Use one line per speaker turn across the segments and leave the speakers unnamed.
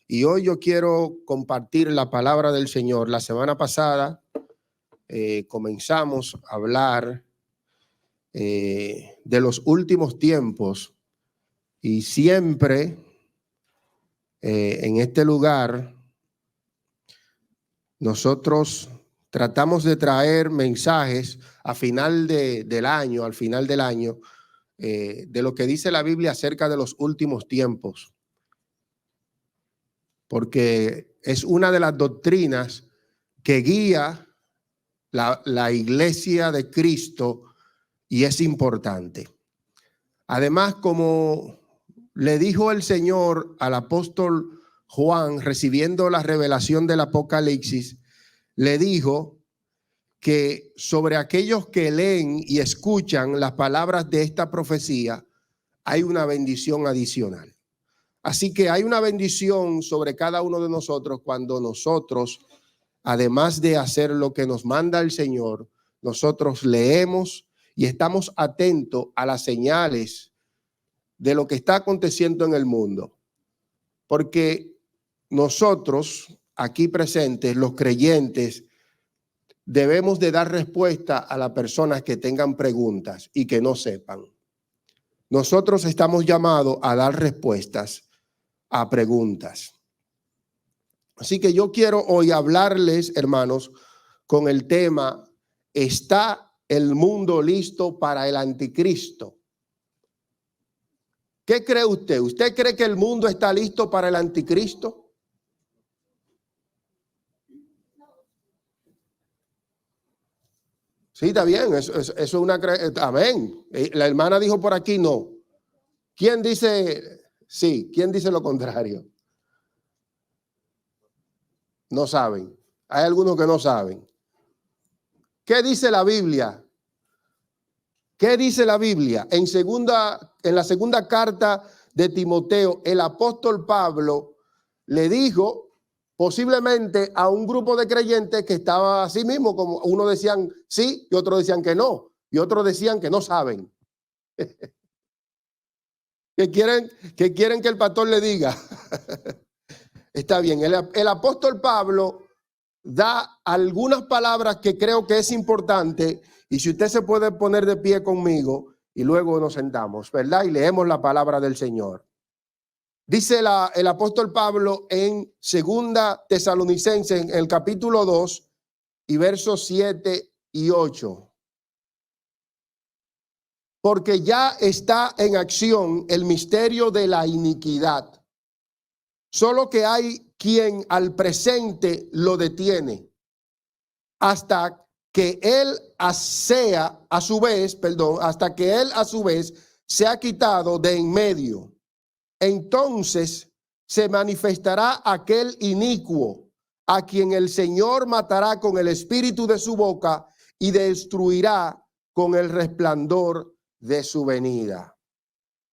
Y hoy yo quiero compartir la palabra del Señor. La semana pasada comenzamos a hablar de los últimos tiempos y siempre en este lugar nosotros tratamos de traer mensajes al final del año, de lo que dice la Biblia acerca de los últimos tiempos, porque es una de las doctrinas que guía la iglesia de Cristo y es importante. Además, como le dijo el Señor al apóstol Juan, recibiendo la revelación del Apocalipsis, le dijo que sobre aquellos que leen y escuchan las palabras de esta profecía, hay una bendición adicional. Así que hay una bendición sobre cada uno de nosotros cuando nosotros, además de hacer lo que nos manda el Señor, nosotros leemos y estamos atentos a las señales de lo que está aconteciendo en el mundo. Porque nosotros, aquí presentes, los creyentes, debemos de dar respuesta a las personas que tengan preguntas y que no sepan. Nosotros estamos llamados a dar respuestas a preguntas. Así que yo quiero hoy hablarles, hermanos, con el tema: ¿está el mundo listo para el anticristo? ¿Qué cree usted? ¿Usted cree que el mundo está listo para el anticristo? Sí, está bien, eso es una creencia. Amén. La hermana dijo por aquí no. ¿Quién dice sí? ¿Quién dice lo contrario? No saben. Hay algunos que no saben. ¿Qué dice la Biblia? ¿Qué dice la Biblia? En la segunda carta de Timoteo, el apóstol Pablo le dijo posiblemente a un grupo de creyentes que estaba así mismo, como unos decían sí y otros decían que no, y otros decían que no saben. que quieren que el pastor le diga. Está bien, el apóstol Pablo da algunas palabras que creo que es importante, y si usted se puede poner de pie conmigo y luego nos sentamos, ¿verdad? Y leemos la palabra del Señor. Dice el apóstol Pablo en 2 Tesalonicenses, en el capítulo 2 y versos 7 y 8. Porque ya está en acción el misterio de la iniquidad, solo que hay quien al presente lo detiene, hasta que él a su vez sea quitado de en medio. Entonces se manifestará aquel inicuo, a quien el Señor matará con el espíritu de su boca y destruirá con el resplandor de su venida.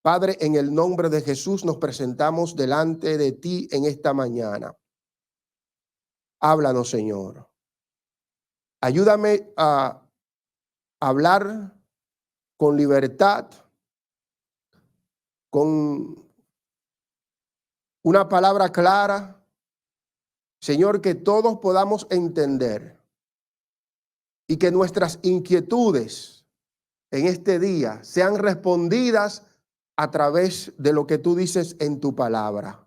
Padre, en el nombre de Jesús nos presentamos delante de ti en esta mañana. Háblanos, Señor. Ayúdame a hablar con libertad, con una palabra clara, Señor, que todos podamos entender y que nuestras inquietudes en este día sean respondidas a través de lo que tú dices en tu palabra.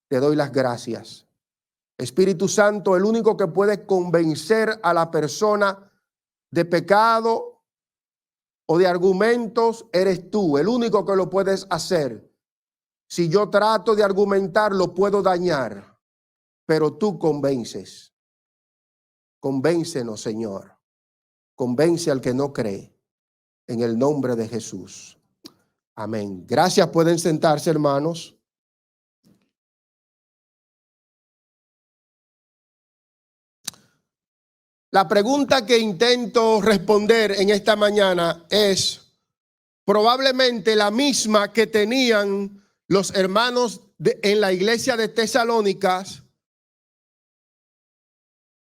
Te doy las gracias. Espíritu Santo, el único que puede convencer a la persona de pecado o de argumentos eres tú, el único que lo puedes hacer. Si yo trato de argumentar, lo puedo dañar, pero tú convences. Convéncenos, Señor. Convence al que no cree, en el nombre de Jesús. Amén. Gracias. Pueden sentarse, hermanos. La pregunta que intento responder en esta mañana es probablemente la misma que tenían los hermanos en la iglesia de Tesalónicas.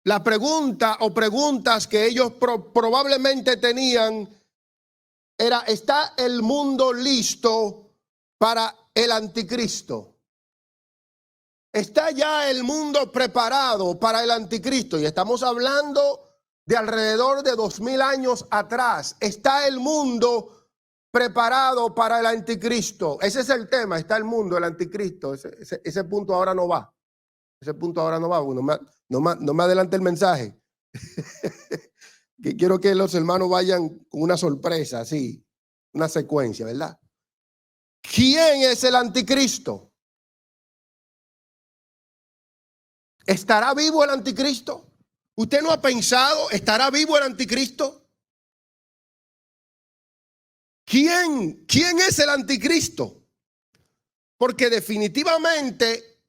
La pregunta o preguntas que ellos probablemente tenían era: ¿está el mundo listo para el anticristo? ¿Está ya el mundo preparado para el anticristo? Y estamos hablando de alrededor de 2000 años atrás. ¿Está el mundo preparado para el anticristo? Ese es el tema. ¿Está el mundo, el anticristo? Ese punto ahora no va. Ese punto ahora no va. No me adelante el mensaje. Que quiero que los hermanos vayan con una sorpresa, así, una secuencia, ¿verdad? ¿Quién es el anticristo? ¿Estará vivo el anticristo? ¿Usted no ha pensado, estará vivo el anticristo? ¿Quién es el anticristo? Porque definitivamente,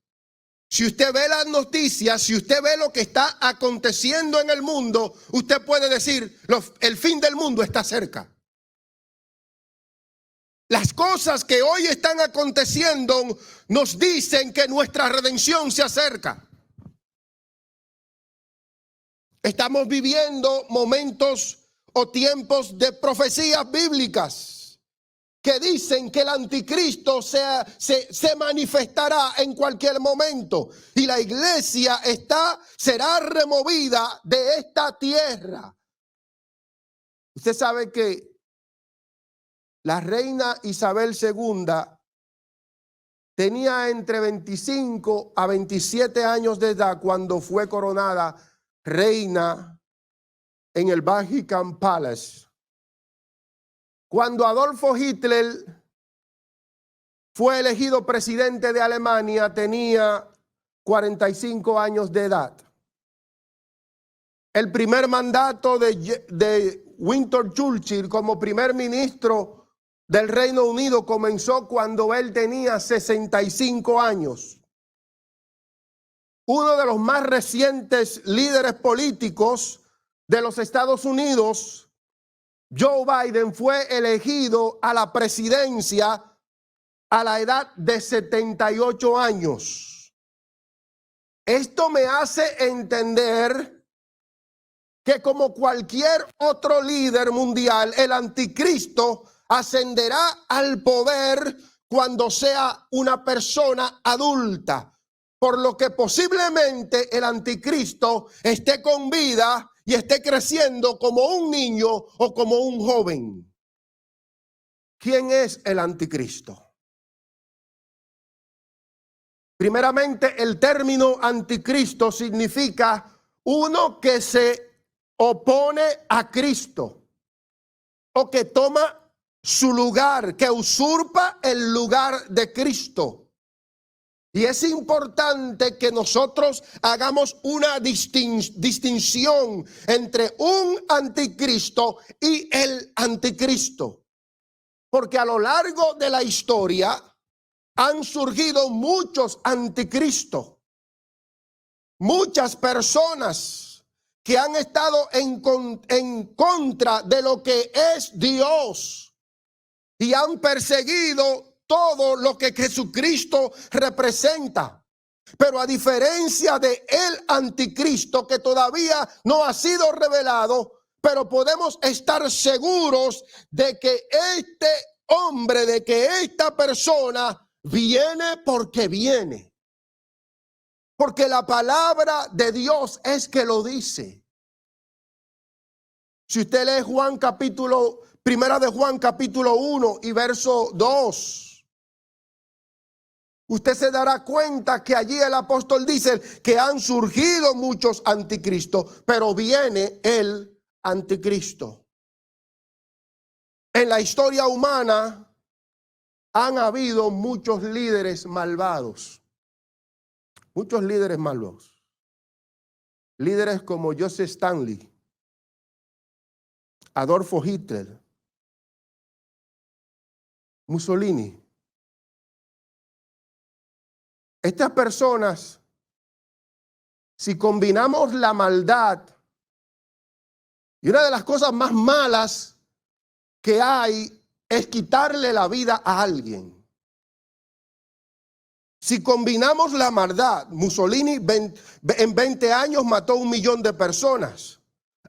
si usted ve las noticias, si usted ve lo que está aconteciendo en el mundo, usted puede decir, el fin del mundo está cerca. Las cosas que hoy están aconteciendo nos dicen que nuestra redención se acerca. Estamos viviendo momentos o tiempos de profecías bíblicas que dicen que el anticristo se manifestará en cualquier momento y la iglesia será removida de esta tierra. Usted sabe que la reina Isabel II tenía entre 25 a 27 años de edad cuando fue coronada reina en el Buckingham Palace. Cuando Adolfo Hitler fue elegido presidente de Alemania, tenía 45 años de edad. El primer mandato de Winston Churchill como primer ministro del Reino Unido comenzó cuando él tenía 65 años. Uno de los más recientes líderes políticos de los Estados Unidos, Joe Biden, fue elegido a la presidencia a la edad de 78 años. Esto me hace entender que como cualquier otro líder mundial, el anticristo ascenderá al poder cuando sea una persona adulta, por lo que posiblemente el anticristo esté con vida y esté creciendo como un niño o como un joven. ¿Quién es el anticristo? Primeramente, el término anticristo significa uno que se opone a Cristo o que toma su lugar, que usurpa el lugar de Cristo. Y es importante que nosotros hagamos una distinción entre un anticristo y el anticristo. Porque a lo largo de la historia han surgido muchos anticristos. Muchas personas que han estado en contra de lo que es Dios y han perseguido todo lo que Jesucristo representa. Pero a diferencia de el anticristo, que todavía no ha sido revelado, pero podemos estar seguros de que este hombre, de que esta persona viene porque viene. Porque la palabra de Dios es que lo dice. Si usted lee Primera de Juan capítulo 1 y verso 2, usted se dará cuenta que allí el apóstol dice que han surgido muchos anticristos, pero viene el anticristo. En la historia humana han habido muchos líderes malvados. Muchos líderes malvados. Líderes como Joseph Stalin, Adolfo Hitler, Mussolini. Estas personas, si combinamos la maldad, y una de las cosas más malas que hay es quitarle la vida a alguien. Si combinamos la maldad, Mussolini en 20 años mató 1 millón de personas.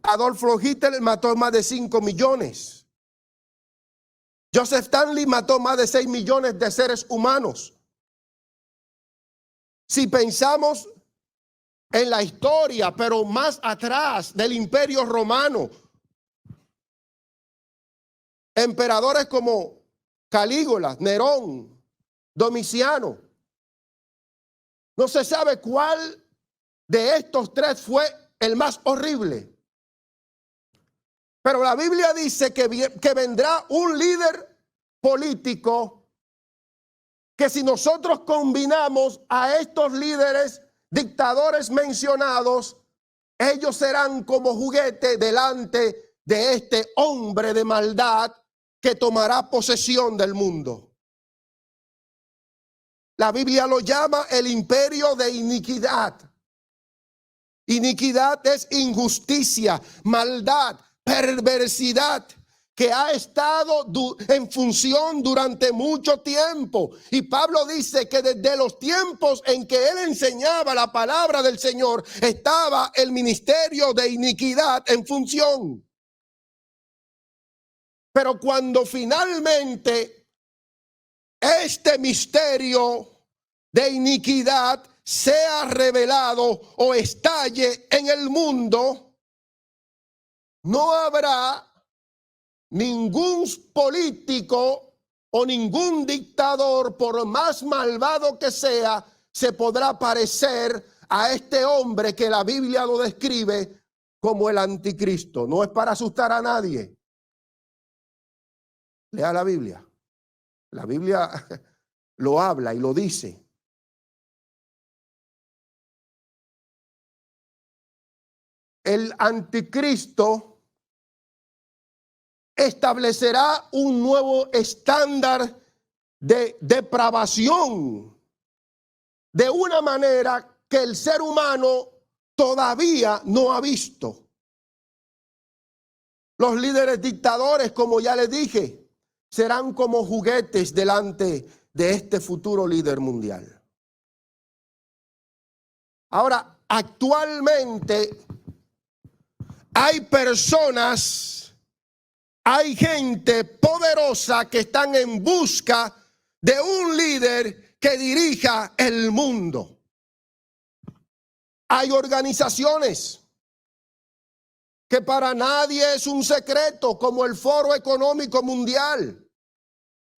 Adolfo Hitler mató más de 5 millones. Joseph Stalin mató más de 6 millones de seres humanos. Si pensamos en la historia, pero más atrás del Imperio Romano, emperadores como Calígula, Nerón, Domiciano, no se sabe cuál de estos tres fue el más horrible. Pero la Biblia dice que vendrá un líder político que, si nosotros combinamos a estos líderes dictadores mencionados, ellos serán como juguete delante de este hombre de maldad que tomará posesión del mundo. La Biblia lo llama el imperio de iniquidad. Iniquidad es injusticia, maldad, perversidad, que ha estado en función durante mucho tiempo. Y Pablo dice que desde los tiempos en que él enseñaba la palabra del Señor, estaba el ministerio de iniquidad en función. Pero cuando finalmente este misterio de iniquidad sea revelado o estalle en el mundo, no habrá ningún político o ningún dictador, por más malvado que sea, se podrá parecer a este hombre que la Biblia lo describe como el anticristo. No es para asustar a nadie. Lea la Biblia. La Biblia lo habla y lo dice. El anticristo establecerá un nuevo estándar de depravación de una manera que el ser humano todavía no ha visto. Los líderes dictadores, como ya les dije, serán como juguetes delante de este futuro líder mundial. Ahora, actualmente hay personas, hay gente poderosa que están en busca de un líder que dirija el mundo. Hay organizaciones que para nadie es un secreto, como el Foro Económico Mundial,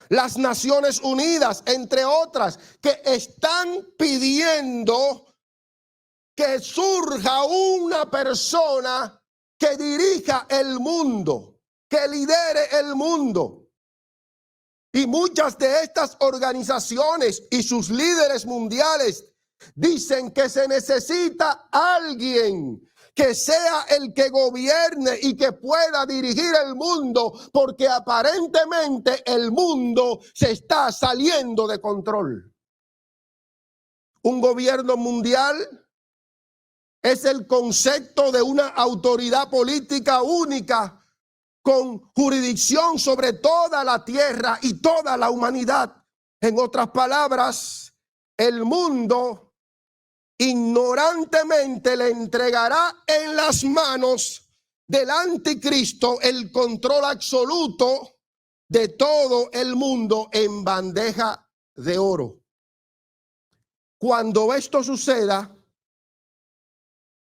las Naciones Unidas, entre otras, que están pidiendo que surja una persona que dirija el mundo, que lidere el mundo. Y muchas de estas organizaciones y sus líderes mundiales dicen que se necesita alguien que sea el que gobierne y que pueda dirigir el mundo, porque aparentemente el mundo se está saliendo de control. Un gobierno mundial es el concepto de una autoridad política única con jurisdicción sobre toda la tierra y toda la humanidad. En otras palabras, el mundo ignorantemente le entregará en las manos del anticristo el control absoluto de todo el mundo en bandeja de oro. Cuando esto suceda,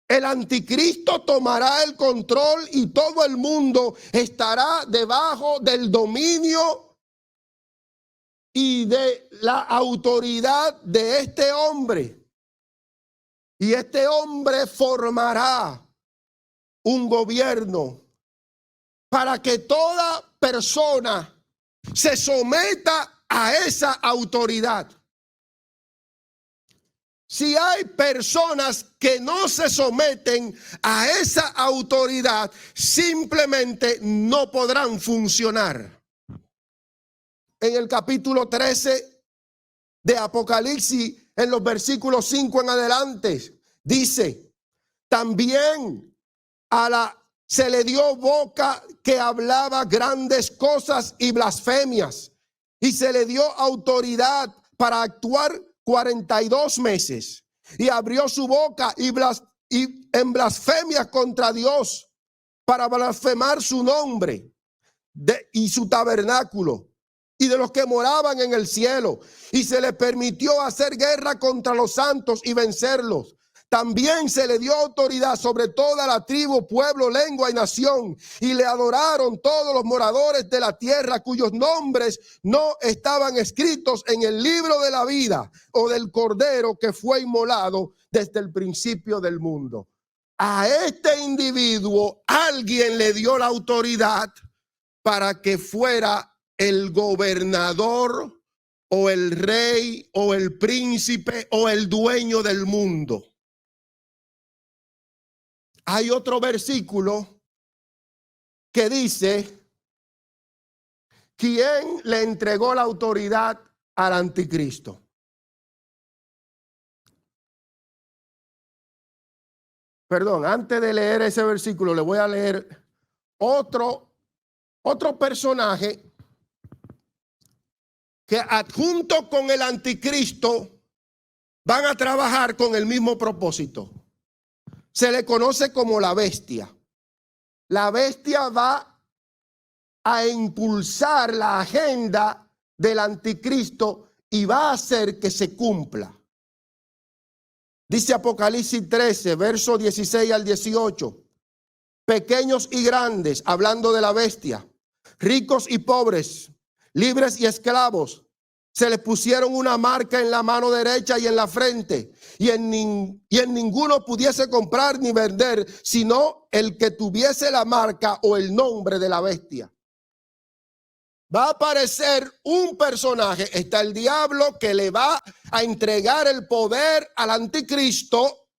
el anticristo tomará el control y todo el mundo estará debajo del dominio y de la autoridad de este hombre. Y este hombre formará un gobierno para que toda persona se someta a esa autoridad. Si hay personas que no se someten a esa autoridad, simplemente no podrán funcionar. En el capítulo 13 de Apocalipsis, en los versículos 5 en adelante, dice: también se le dio boca que hablaba grandes cosas y blasfemias, y se le dio autoridad para actuar 42 meses, y abrió su boca y en blasfemia contra Dios, para blasfemar su nombre y su tabernáculo, y de los que moraban en el cielo, y se le permitió hacer guerra contra los santos y vencerlos. También se le dio autoridad sobre toda la tribu, pueblo, lengua y nación, y le adoraron todos los moradores de la tierra cuyos nombres no estaban escritos en el libro de la vida o del Cordero que fue inmolado desde el principio del mundo. A este individuo alguien le dio la autoridad para que fuera el gobernador o el rey o el príncipe o el dueño del mundo. Hay otro versículo que dice: ¿quién le entregó la autoridad al anticristo? Perdón, antes de leer ese versículo, le voy a leer otro personaje que adjunto con el anticristo van a trabajar con el mismo propósito. Se le conoce como la bestia. La bestia va a impulsar la agenda del anticristo y va a hacer que se cumpla. Dice Apocalipsis 13, versos 16 al 18. Pequeños y grandes, hablando de la bestia, ricos y pobres, libres y esclavos, se les pusieron una marca en la mano derecha y en la frente, y en ninguno pudiese comprar ni vender, sino el que tuviese la marca o el nombre de la bestia. Va a aparecer un personaje, está el diablo que le va a entregar el poder al anticristo,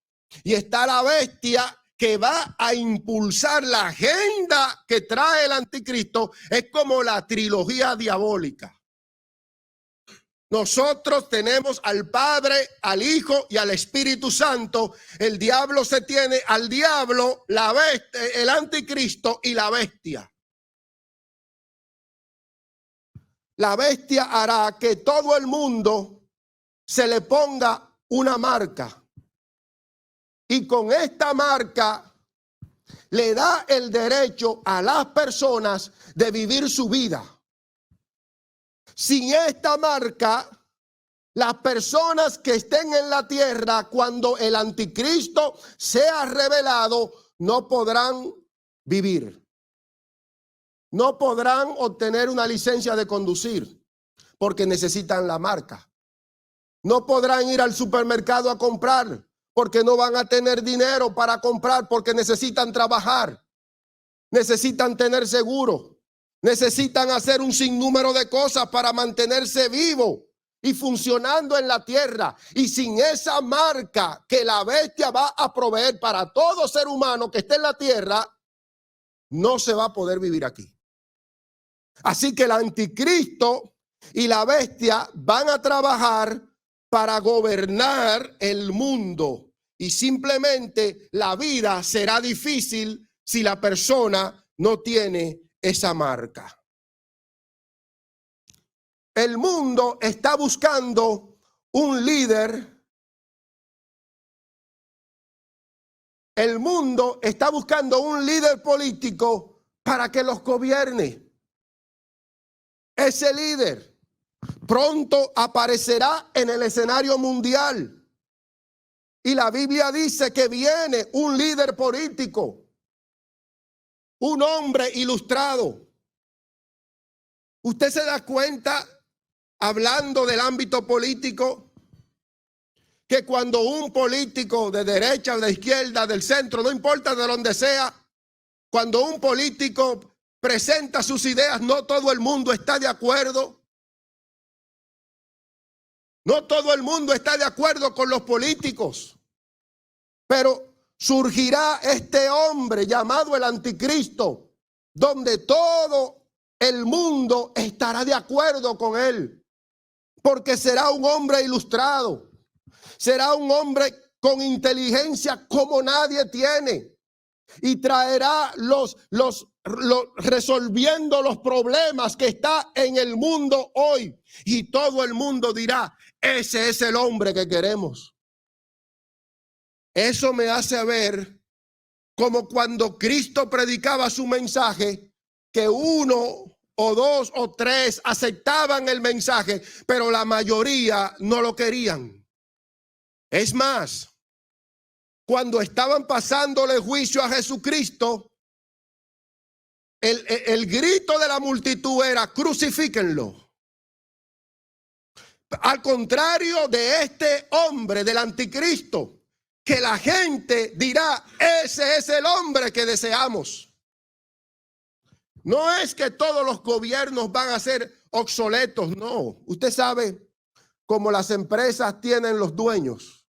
y está la bestia que va a impulsar la agenda que trae el anticristo. Es como la trilogía diabólica. Nosotros tenemos al Padre, al Hijo y al Espíritu Santo. El diablo se tiene al diablo, la bestia, el anticristo y la bestia. La bestia hará que todo el mundo se le ponga una marca. Y con esta marca le da el derecho a las personas de vivir su vida. Sin esta marca, las personas que estén en la tierra cuando el anticristo sea revelado no podrán vivir. No podrán obtener una licencia de conducir porque necesitan la marca. No podrán ir al supermercado a comprar porque no van a tener dinero para comprar, porque necesitan trabajar, necesitan tener seguro. Necesitan hacer un sinnúmero de cosas para mantenerse vivo y funcionando en la tierra. Y sin esa marca que la bestia va a proveer para todo ser humano que esté en la tierra, no se va a poder vivir aquí. Así que el anticristo y la bestia van a trabajar para gobernar el mundo. Y simplemente la vida será difícil si la persona no tiene esa marca. El mundo está buscando un líder. El mundo está buscando un líder político para que los gobierne. Ese líder pronto aparecerá en el escenario mundial. Y la Biblia dice que viene un líder político, un hombre ilustrado. ¿Usted se da cuenta, hablando del ámbito político, que cuando un político de derecha o de izquierda, del centro, no importa de donde sea, cuando un político presenta sus ideas, no todo el mundo está de acuerdo? No todo el mundo está de acuerdo con los políticos, pero surgirá este hombre llamado el anticristo, donde todo el mundo estará de acuerdo con él, porque será un hombre ilustrado, será un hombre con inteligencia como nadie tiene, y traerá resolviendo los problemas que está en el mundo hoy, y todo el mundo dirá: ese es el hombre que queremos. Eso me hace ver como cuando Cristo predicaba su mensaje, que uno o dos o tres aceptaban el mensaje, pero la mayoría no lo querían. Es más, cuando estaban pasándole juicio a Jesucristo, el grito de la multitud era: crucifíquenlo. Al contrario de este hombre, del anticristo, que la gente dirá: ese es el hombre que deseamos. No es que todos los gobiernos van a ser obsoletos, no. Usted sabe cómo las empresas tienen los dueños.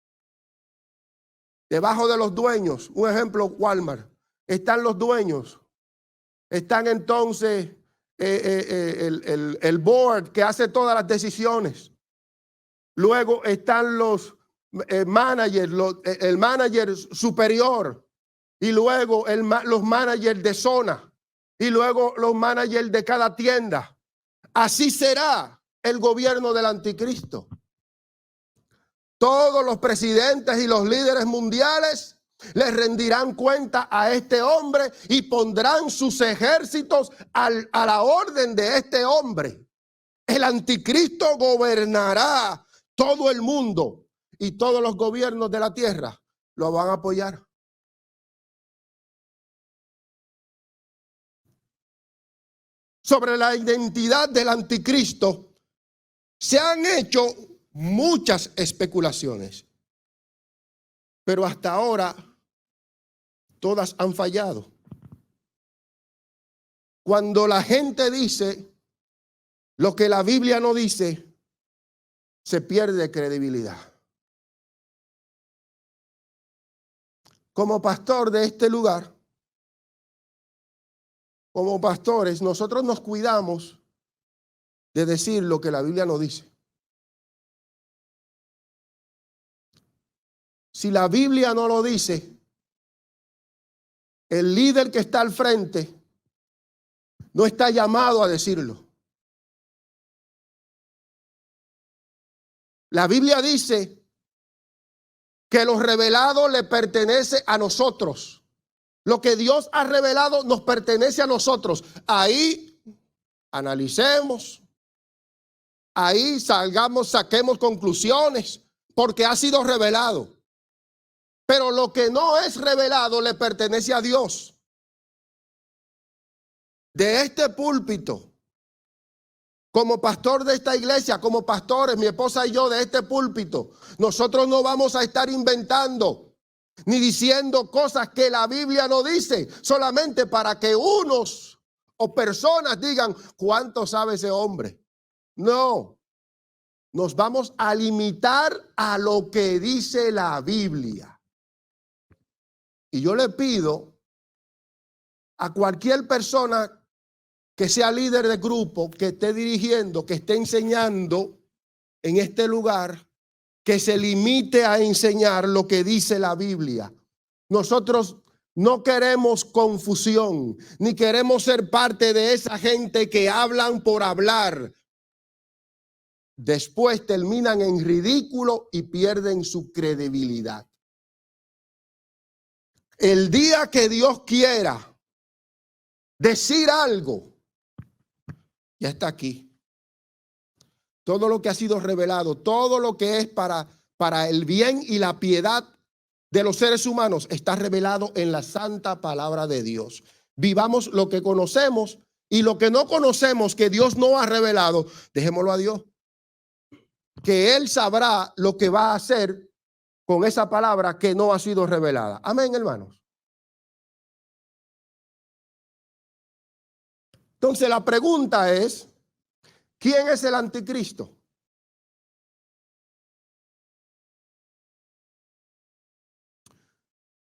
Debajo de los dueños, un ejemplo, Walmart, están los dueños. Están entonces el board que hace todas las decisiones. Luego están los managers, el manager superior, y luego los managers de zona, y luego los managers de cada tienda. Así será el gobierno del anticristo. Todos los presidentes y los líderes mundiales le rendirán cuenta a este hombre y pondrán sus ejércitos a la orden de este hombre. El anticristo gobernará todo el mundo y todos los gobiernos de la tierra lo van a apoyar. Sobre la identidad del anticristo se han hecho muchas especulaciones, pero hasta ahora todas han fallado. Cuando la gente dice lo que la Biblia no dice, se pierde credibilidad. Como pastor de este lugar, como pastores, nosotros nos cuidamos de decir lo que la Biblia no dice. Si la Biblia no lo dice, el líder que está al frente no está llamado a decirlo. La Biblia dice que lo revelado le pertenece a nosotros. Lo que Dios ha revelado nos pertenece a nosotros. Ahí analicemos, ahí saquemos conclusiones, porque ha sido revelado. Pero lo que no es revelado le pertenece a Dios. De este púlpito, como pastor de esta iglesia, como pastores, mi esposa y yo de este púlpito, nosotros no vamos a estar inventando ni diciendo cosas que la Biblia no dice, solamente para que unos o personas digan: ¿cuánto sabe ese hombre? No, nos vamos a limitar a lo que dice la Biblia. Y yo le pido a cualquier persona que sea líder de grupo, que esté dirigiendo, que esté enseñando en este lugar, que se limite a enseñar lo que dice la Biblia. Nosotros no queremos confusión, ni queremos ser parte de esa gente que hablan por hablar. Después terminan en ridículo y pierden su credibilidad. El día que Dios quiera decir algo, ya está aquí. Todo lo que ha sido revelado, todo lo que es para el bien y la piedad de los seres humanos está revelado en la santa palabra de Dios. Vivamos lo que conocemos, y lo que no conocemos, que Dios no ha revelado, dejémoslo a Dios. Que Él sabrá lo que va a hacer con esa palabra que no ha sido revelada. Amén, hermanos. Entonces la pregunta es: ¿quién es el anticristo?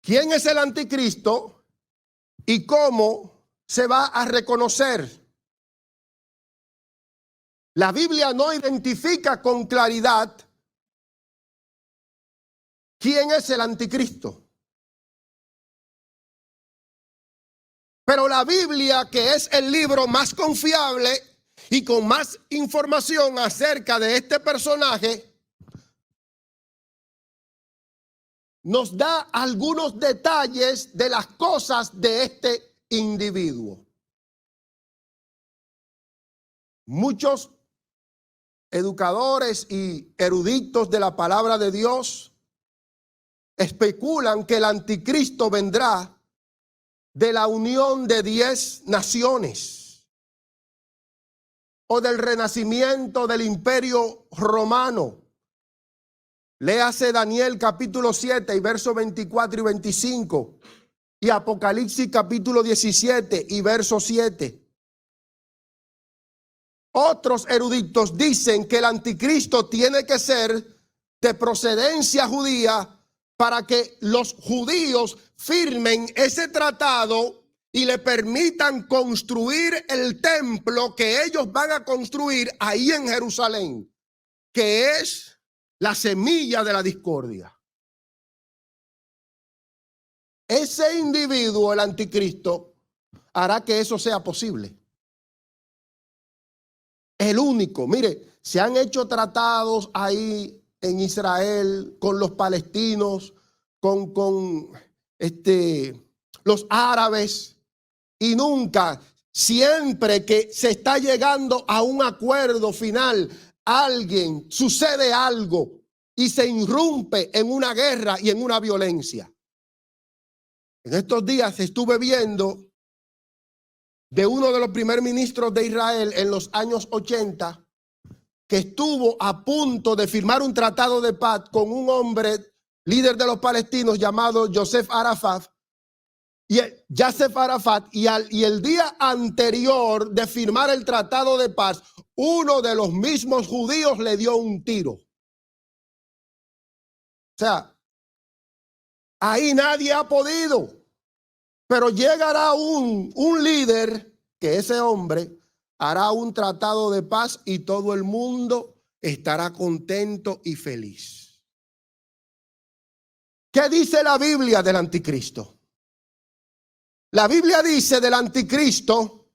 ¿Quién es el anticristo y cómo se va a reconocer? La Biblia no identifica con claridad quién es el anticristo. Pero la Biblia, que es el libro más confiable y con más información acerca de este personaje, nos da algunos detalles de las cosas de este individuo. Muchos educadores y eruditos de la palabra de Dios especulan que el anticristo vendrá de la unión de 10 naciones o del renacimiento del imperio romano. Léase Daniel capítulo 7 y versos 24 y 25 y Apocalipsis capítulo 17 y verso 7. Otros eruditos dicen que el anticristo tiene que ser de procedencia judía para que los judíos firmen ese tratado y le permitan construir el templo que ellos van a construir ahí en Jerusalén, que es la semilla de la discordia. Ese individuo, el anticristo, hará que eso sea posible. El único. Mire, se han hecho tratados ahí en Israel con los palestinos, con los árabes, y nunca, siempre que se está llegando a un acuerdo final, sucede algo y se irrumpe en una guerra y en una violencia. En estos días estuve viendo de uno de los primeros ministros de Israel en los años 80, que estuvo a punto de firmar un tratado de paz con un hombre, líder de los palestinos, llamado Yasser Arafat. Y el día anterior de firmar el tratado de paz, uno de los mismos judíos le dio un tiro. O sea, ahí nadie ha podido. Pero llegará un líder que ese hombre hará un tratado de paz y todo el mundo estará contento y feliz. ¿Qué dice la Biblia del anticristo? La Biblia dice del anticristo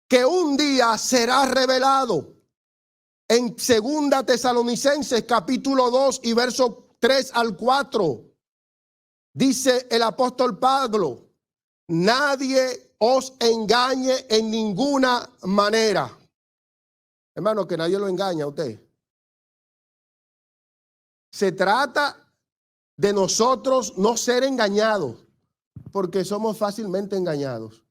que un día será revelado. En 2 Tesalonicenses capítulo 2 y versos 3 al 4 dice el apóstol Pablo: nadie os engañe en ninguna manera. Hermano, que nadie lo engaña a usted. Se trata de nosotros no ser engañados, porque somos fácilmente engañados.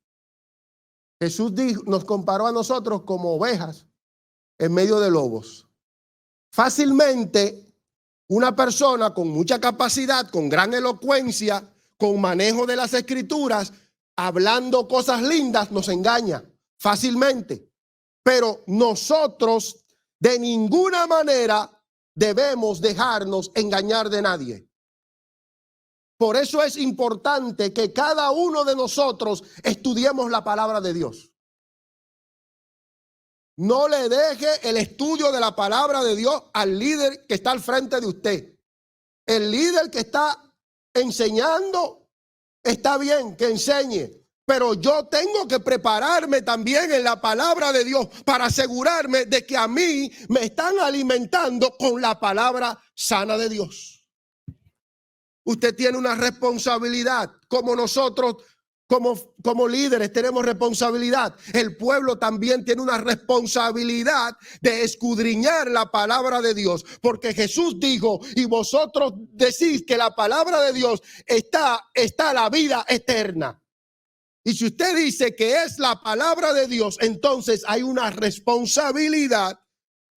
Jesús nos comparó a nosotros como ovejas en medio de lobos. Fácilmente una persona con mucha capacidad, con gran elocuencia, con manejo de las escrituras, hablando cosas lindas, nos engaña fácilmente. Pero nosotros de ninguna manera debemos dejarnos engañar de nadie. Por eso es importante que cada uno de nosotros estudiemos la palabra de Dios. No le deje el estudio de la palabra de Dios al líder que está al frente de usted. El líder que está enseñando, está bien que enseñe, pero yo tengo que prepararme también en la palabra de Dios para asegurarme de que a mí me están alimentando con la palabra sana de Dios. Usted tiene una responsabilidad, como nosotros, como líderes tenemos responsabilidad. El pueblo también tiene una responsabilidad de escudriñar la palabra de Dios, porque Jesús dijo: y vosotros decís que la palabra de Dios está la vida eterna. Y si usted dice que es la palabra de Dios, entonces hay una responsabilidad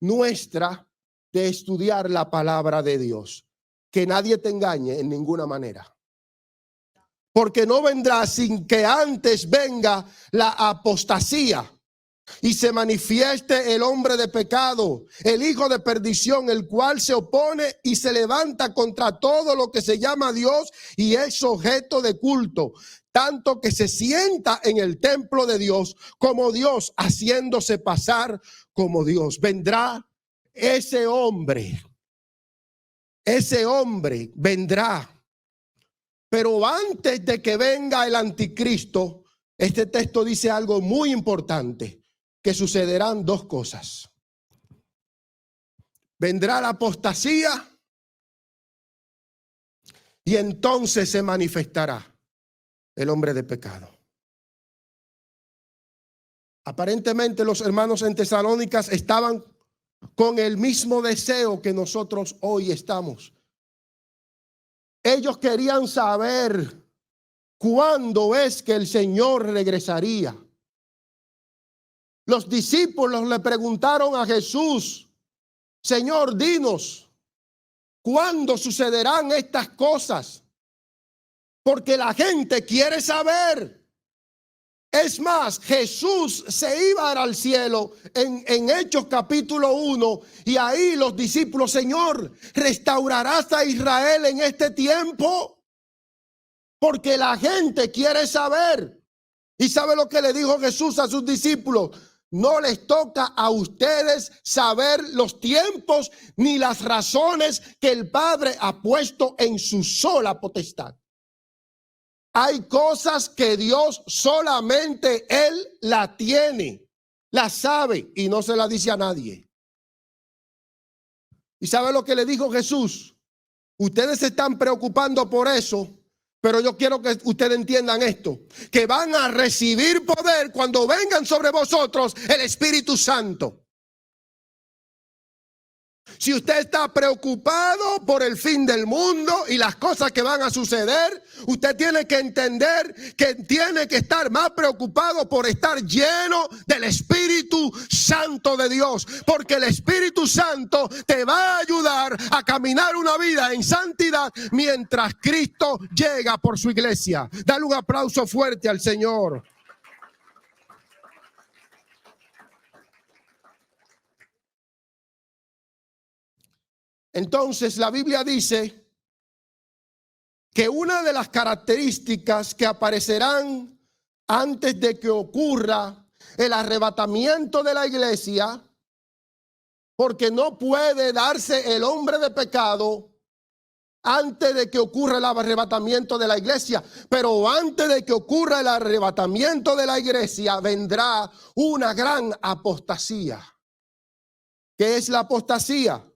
nuestra de estudiar la palabra de Dios. Que nadie te engañe en ninguna manera. Porque no vendrá sin que antes venga la apostasía y se manifieste el hombre de pecado, el hijo de perdición, el cual se opone y se levanta contra todo lo que se llama Dios y es objeto de culto, tanto que se sienta en el templo de Dios como Dios, haciéndose pasar como Dios. Vendrá ese hombre. Ese hombre vendrá. Pero antes de que venga el anticristo, este texto dice algo muy importante, que sucederán dos cosas. Vendrá la apostasía y entonces se manifestará el hombre de pecado. Aparentemente los hermanos en Tesalónicas estaban con el mismo deseo que nosotros hoy estamos. Ellos querían saber cuándo es que el Señor regresaría. Los discípulos le preguntaron a Jesús: Señor, dinos, ¿cuándo sucederán estas cosas? Porque la gente quiere saber. Es más, Jesús se iba al cielo en Hechos capítulo 1 y ahí los discípulos: Señor, ¿restaurarás a Israel en este tiempo? Porque la gente quiere saber. ¿Y sabe lo que le dijo Jesús a sus discípulos? No les toca a ustedes saber los tiempos ni las razones que el Padre ha puesto en su sola potestad. Hay cosas que Dios solamente Él la tiene, la sabe y no se la dice a nadie. ¿Y sabe lo que le dijo Jesús? Ustedes se están preocupando por eso, pero yo quiero que ustedes entiendan esto, que van a recibir poder cuando vengan sobre vosotros el Espíritu Santo. Si usted está preocupado por el fin del mundo y las cosas que van a suceder, usted tiene que entender que tiene que estar más preocupado por estar lleno del Espíritu Santo de Dios. Porque el Espíritu Santo te va a ayudar a caminar una vida en santidad mientras Cristo llega por su iglesia. Dale un aplauso fuerte al Señor. Entonces la Biblia dice que una de las características que aparecerán antes de que ocurra el arrebatamiento de la iglesia, porque no puede darse el hombre de pecado antes de que ocurra el arrebatamiento de la iglesia, pero antes de que ocurra el arrebatamiento de la iglesia vendrá una gran apostasía. ¿Qué es la apostasía?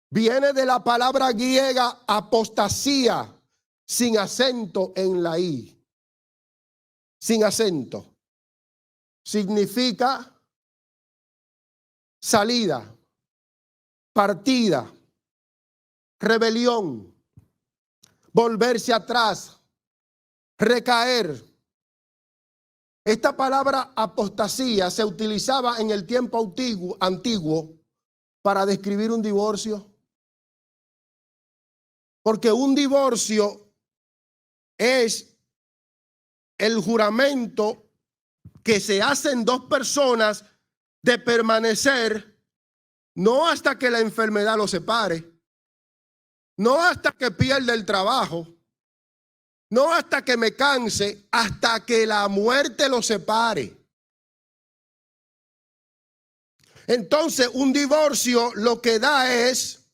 Viene de la palabra griega apostasía, sin acento en la I. Sin acento. Significa salida, partida, rebelión, volverse atrás, recaer. Esta palabra apostasía se utilizaba en el tiempo antiguo para describir un divorcio. Porque un divorcio es el juramento que se hacen dos personas de permanecer no hasta que la enfermedad los separe, no hasta que pierda el trabajo, no hasta que me canse, hasta que la muerte los separe. Entonces, un divorcio lo que da es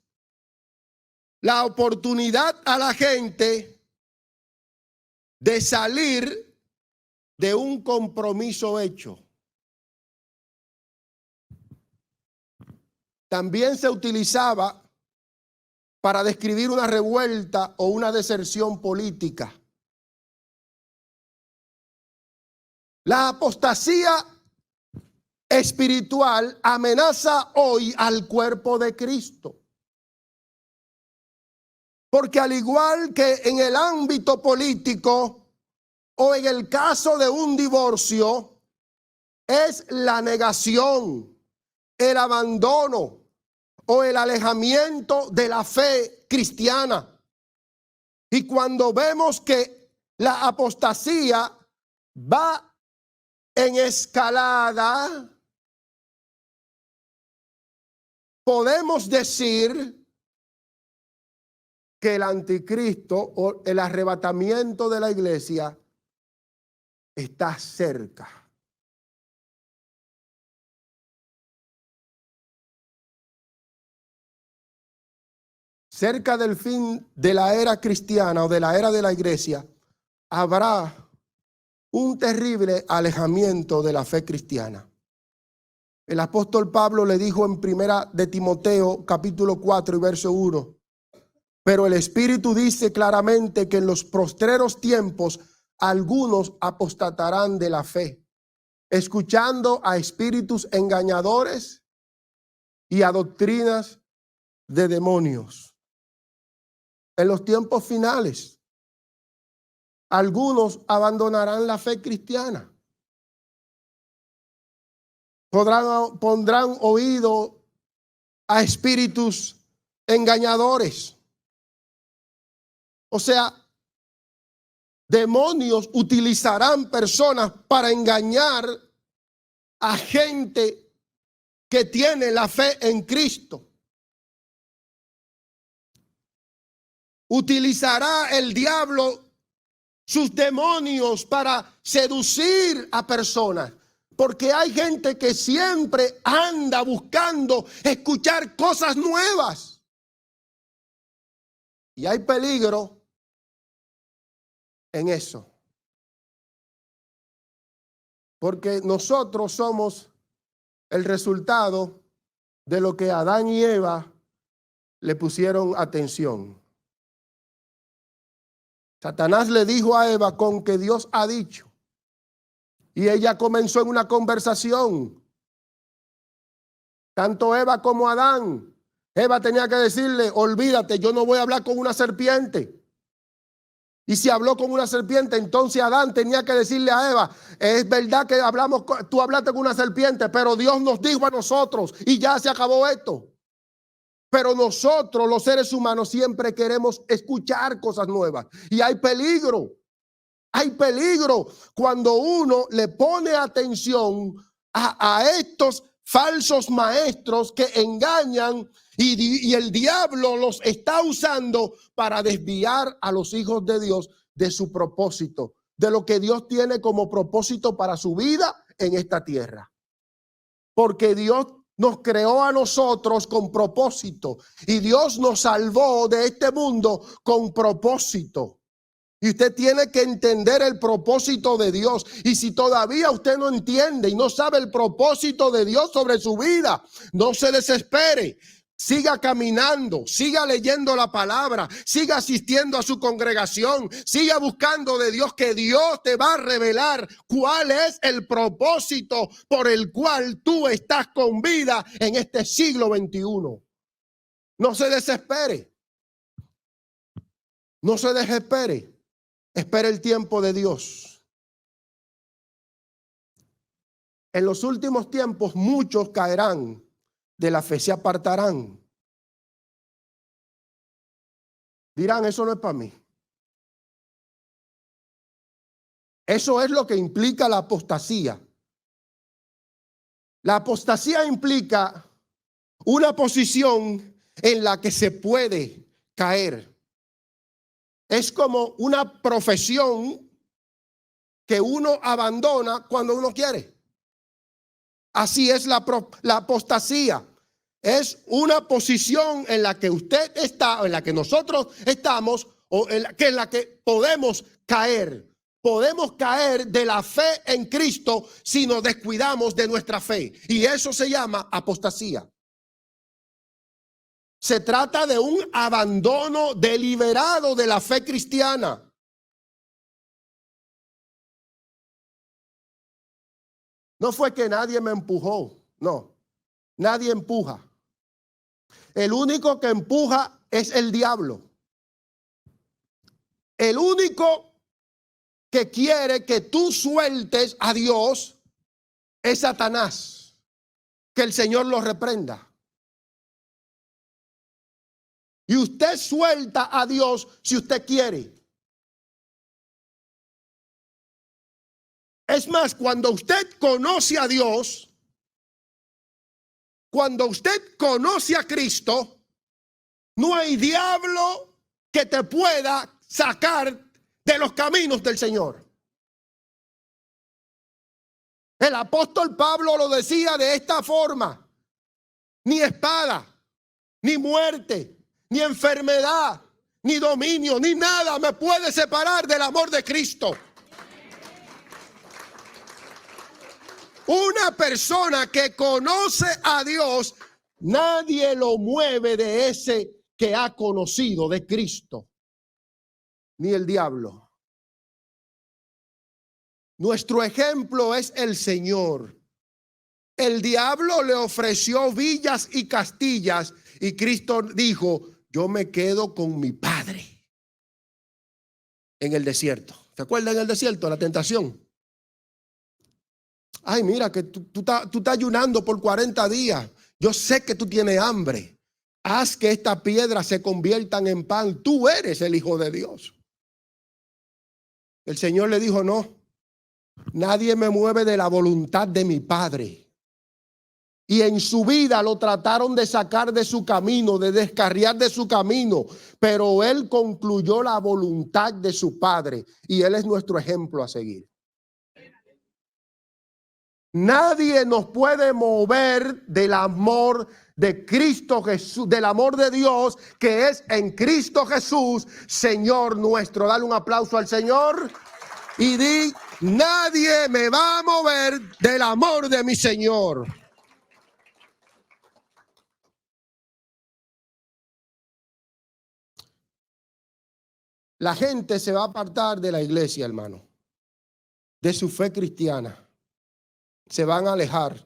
la oportunidad a la gente de salir de un compromiso hecho. También se utilizaba para describir una revuelta o una deserción política. La apostasía espiritual amenaza hoy al cuerpo de Cristo. Porque al igual que en el ámbito político o en el caso de un divorcio, es la negación, el abandono o el alejamiento de la fe cristiana. Y cuando vemos que la apostasía va en escalada, podemos decir que el anticristo o el arrebatamiento de la iglesia está cerca. Cerca del fin de la era cristiana o de la era de la iglesia, habrá un terrible alejamiento de la fe cristiana. El apóstol Pablo le dijo en primera de Timoteo capítulo 4 y verso 1: pero el Espíritu dice claramente que en los postreros tiempos algunos apostatarán de la fe, escuchando a espíritus engañadores y a doctrinas de demonios. En los tiempos finales, algunos abandonarán la fe cristiana. Pondrán oído a espíritus engañadores. O sea, demonios utilizarán personas para engañar a gente que tiene la fe en Cristo. Utilizará el diablo sus demonios para seducir a personas. Porque hay gente que siempre anda buscando escuchar cosas nuevas. Y hay peligro en eso. Porque nosotros somos el resultado de lo que Adán y Eva le pusieron atención. Satanás le dijo a Eva: con que Dios ha dicho. Y ella comenzó en una conversación. Tanto Eva como Adán. Eva tenía que decirle: olvídate, yo no voy a hablar con una serpiente. Y si habló con una serpiente, entonces Adán tenía que decirle a Eva: es verdad que tú hablaste con una serpiente, pero Dios nos dijo a nosotros y ya se acabó esto. Pero nosotros, los seres humanos, siempre queremos escuchar cosas nuevas. Y hay peligro. Hay peligro cuando uno le pone atención a estos falsos maestros que engañan y el diablo los está usando para desviar a los hijos de Dios de su propósito, de lo que Dios tiene como propósito para su vida en esta tierra. Porque Dios nos creó a nosotros con propósito y Dios nos salvó de este mundo con propósito. Y usted tiene que entender el propósito de Dios. Y si todavía usted no entiende y no sabe el propósito de Dios sobre su vida, no se desespere. Siga caminando, siga leyendo la palabra, siga asistiendo a su congregación, siga buscando de Dios, que Dios te va a revelar cuál es el propósito por el cual tú estás con vida en este siglo XXI. No se desespere. No se desespere. Espera el tiempo de Dios. En los últimos tiempos muchos caerán de la fe, se apartarán. Dirán: eso no es para mí. Eso es lo que implica la apostasía. La apostasía implica una posición en la que se puede caer. Es como una profesión que uno abandona cuando uno quiere. Así es la apostasía. Es una posición en la que usted está, en la que nosotros estamos, o en la que podemos caer. Podemos caer de la fe en Cristo si nos descuidamos de nuestra fe. Y eso se llama apostasía. Se trata de un abandono deliberado de la fe cristiana. No fue que nadie me empujó, no. Nadie empuja. El único que empuja es el diablo. El único que quiere que tú sueltes a Dios es Satanás. Que el Señor lo reprenda. Y usted suelta a Dios si usted quiere. Es más, cuando usted conoce a Dios, cuando usted conoce a Cristo, no hay diablo que te pueda sacar de los caminos del Señor. El apóstol Pablo lo decía de esta forma: ni espada, ni muerte, ni enfermedad, ni dominio, ni nada me puede separar del amor de Cristo. Una persona que conoce a Dios, nadie lo mueve de ese que ha conocido, de Cristo, ni el diablo. Nuestro ejemplo es el Señor. El diablo le ofreció villas y castillas y Cristo dijo, yo me quedo con mi Padre. En el desierto. ¿Se acuerdan en el desierto, la tentación? Ay, mira que tú estás ayunando por 40 días. Yo sé que tú tienes hambre. Haz que estas piedras se conviertan en pan. Tú eres el Hijo de Dios. El Señor le dijo, no, nadie me mueve de la voluntad de mi Padre. Y en su vida lo trataron de sacar de su camino, de descarriar de su camino, pero él concluyó la voluntad de su Padre y él es nuestro ejemplo a seguir. Nadie nos puede mover del amor de Cristo Jesús, del amor de Dios que es en Cristo Jesús, Señor nuestro. Dale un aplauso al Señor y di, nadie me va a mover del amor de mi Señor. La gente se va a apartar de la iglesia, hermano, de su fe cristiana. Se van a alejar.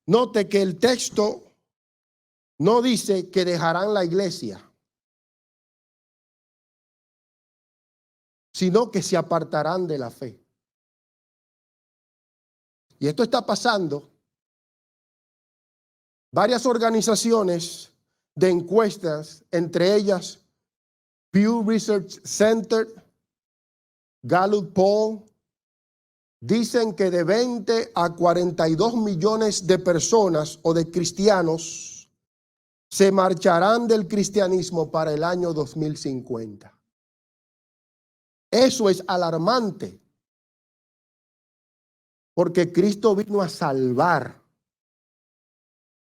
Note que el texto no dice que dejarán la iglesia, sino que se apartarán de la fe. Y esto está pasando. Varias organizaciones de encuestas, entre ellas Pew Research Center, Gallup Poll, dicen que de 20 a 42 millones de personas o de cristianos se marcharán del cristianismo para el año 2050. Eso es alarmante, porque Cristo vino a salvar.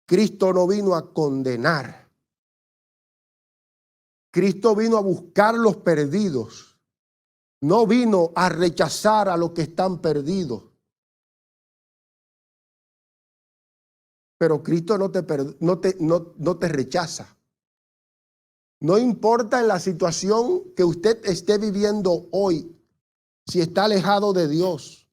Cristo no vino a condenar. Cristo vino a buscar los perdidos. No vino a rechazar a los que están perdidos. Pero Cristo no te rechaza. No importa en la situación que usted esté viviendo hoy, si está alejado de Dios,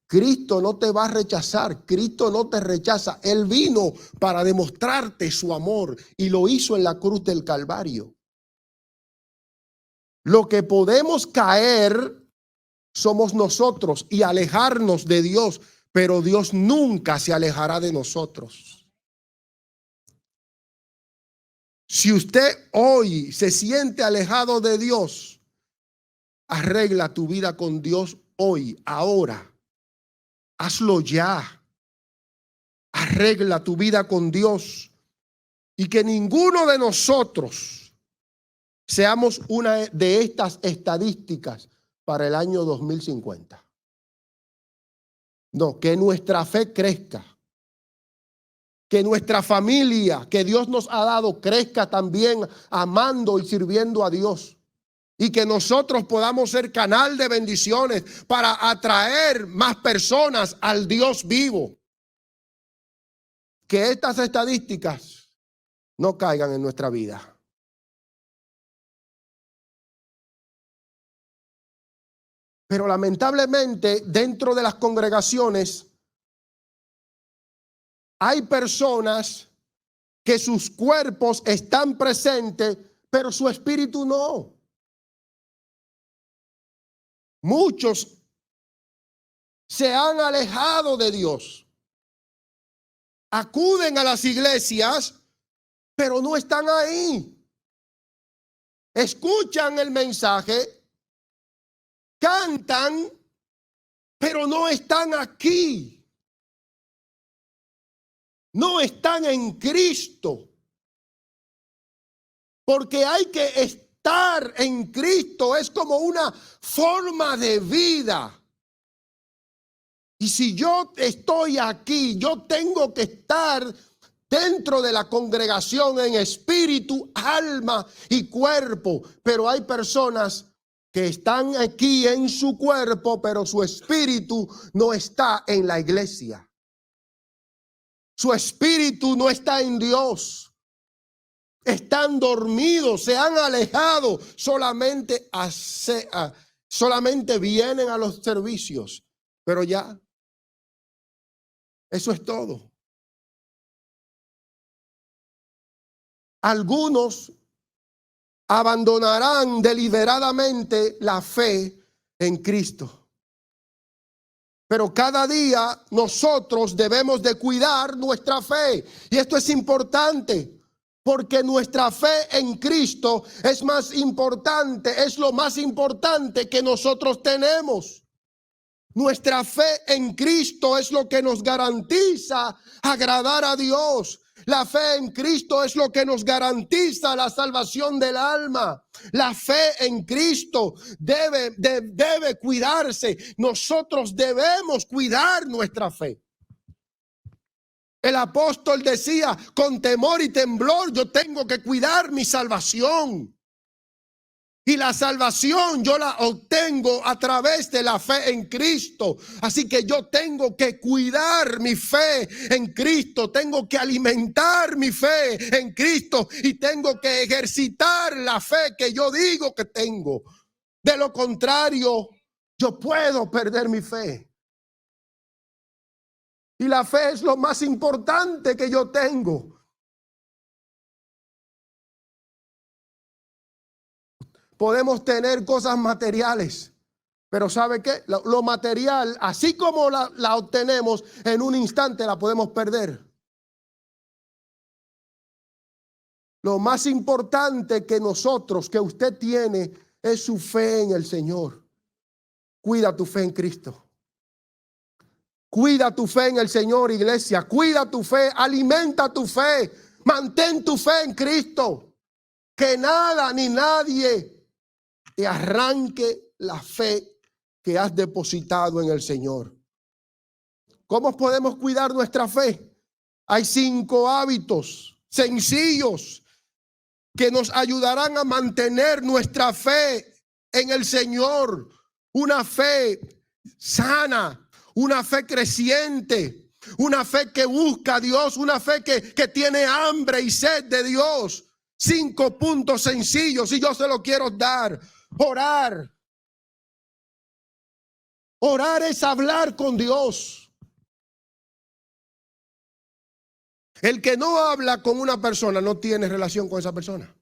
Cristo no te va a rechazar. Cristo no te rechaza. Él vino para demostrarte su amor y lo hizo en la cruz del Calvario. Lo que podemos caer somos nosotros y alejarnos de Dios, pero Dios nunca se alejará de nosotros. Si usted hoy se siente alejado de Dios, arregla tu vida con Dios hoy, ahora. Hazlo ya. Arregla tu vida con Dios y que ninguno de nosotros seamos una de estas estadísticas para el año 2050. No, que nuestra fe crezca. Que nuestra familia que Dios nos ha dado crezca también amando y sirviendo a Dios. Y que nosotros podamos ser canal de bendiciones para atraer más personas al Dios vivo. Que estas estadísticas no caigan en nuestra vida. Pero lamentablemente dentro de las congregaciones hay personas que sus cuerpos están presentes, pero su espíritu no. Muchos se han alejado de Dios. Acuden a las iglesias, pero no están ahí. Escuchan el mensaje, cantan, pero no están aquí. No están en Cristo. Porque hay que estar en Cristo. Es como una forma de vida. Y si yo estoy aquí, yo tengo que estar dentro de la congregación en espíritu, alma y cuerpo. Pero hay personas que están aquí en su cuerpo, pero su espíritu no está en la iglesia. Su espíritu no está en Dios. Están dormidos, se han alejado solamente solamente vienen a los servicios, pero ya, eso es todo. Algunos abandonarán deliberadamente la fe en Cristo. Pero cada día nosotros debemos de cuidar nuestra fe. Y esto es importante porque nuestra fe en Cristo es más importante, es lo más importante que nosotros tenemos. Nuestra fe en Cristo es lo que nos garantiza agradar a Dios. La fe en Cristo es lo que nos garantiza la salvación del alma. La fe en Cristo debe cuidarse. Nosotros debemos cuidar nuestra fe. El apóstol decía, con temor y temblor yo tengo que cuidar mi salvación. Y la salvación yo la obtengo a través de la fe en Cristo. Así que yo tengo que cuidar mi fe en Cristo. Tengo que alimentar mi fe en Cristo. Y tengo que ejercitar la fe que yo digo que tengo. De lo contrario, yo puedo perder mi fe. Y la fe es lo más importante que yo tengo. Podemos tener cosas materiales, pero ¿sabe qué? Lo material, así como la obtenemos en un instante, la podemos perder. Lo más importante que nosotros, que usted tiene, es su fe en el Señor. Cuida tu fe en Cristo. Cuida tu fe en el Señor, iglesia. Cuida tu fe, alimenta tu fe. Mantén tu fe en Cristo. Que nada ni nadie te arranque la fe que has depositado en el Señor. ¿Cómo podemos cuidar nuestra fe? Hay 5 hábitos sencillos que nos ayudarán a mantener nuestra fe en el Señor. Una fe sana, una fe creciente, una fe que busca a Dios, una fe que tiene hambre y sed de Dios. 5 puntos sencillos y yo se los quiero dar. Orar. Orar es hablar con Dios. El que no habla con una persona no tiene relación con esa persona.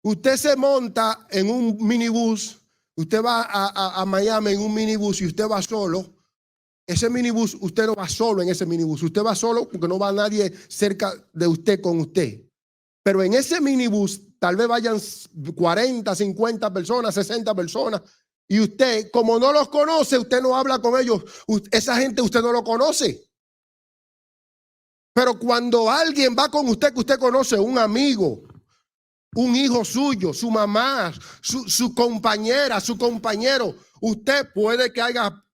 Usted se monta en un minibús, usted va a Miami en un minibús y usted va solo. Ese minibús, usted no va solo en ese minibús. Usted va solo porque no va nadie cerca de usted con usted. Pero en ese minibús tal vez vayan 40, 50 personas, 60 personas. Y usted, como no los conoce, usted no habla con ellos. Esa gente usted no lo conoce. Pero cuando alguien va con usted que usted conoce, un amigo, un hijo suyo, su mamá, su compañera, su compañero, usted puede que haya